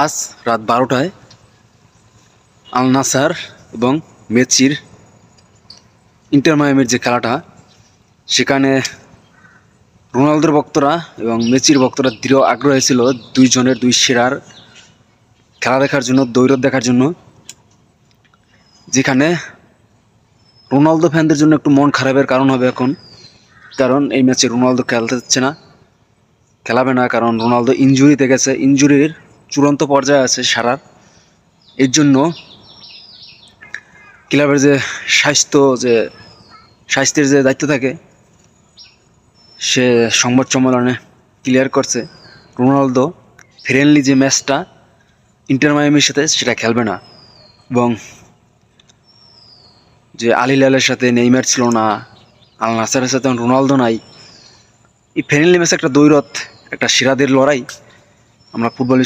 আজ রাত 12টায় আল নাসার এবং মেসির ইন্টার মায়ামির যে খেলাটা, সেখানে রোনালদোর ভক্তরা এবং মেসির ভক্তরা দৃঢ় আগ্রহী ছিল দুইজনের দুই সেরার খেলা দেখার জন্য, দ্বৈরথ দেখার জন্য। যেখানে রোনালদো ফ্যানদের জন্য একটু মন খারাপের কারণ হবে এখন, কারণ এই ম্যাচে রোনালদো খেলতে যাচ্ছে না, খেলাবে না, কারণ রোনালদো ইনজুরিতে গেছে, ইনজুরির চূড়ান্ত পর্যায়ে আছে সারার। এর জন্য ক্লাবের যে স্বাস্থ্যের যে দায়িত্ব থাকে, সে সংবাদ সম্মেলনে ক্লিয়ার করছে রোনালদো ফ্রেন্ডলি যে ম্যাচটা ইন্টার মায়ামির সাথে, সেটা খেলবে না। এবং যে আল হিলালের সাথে নেইমার ছিল না, আল নাসারের সাথে রোনালদো নাই, এই ফ্রেন্ডলি ম্যাচ একটা দ্বৈরথ, একটা সেরাদের লড়াই আমরা ফুটবল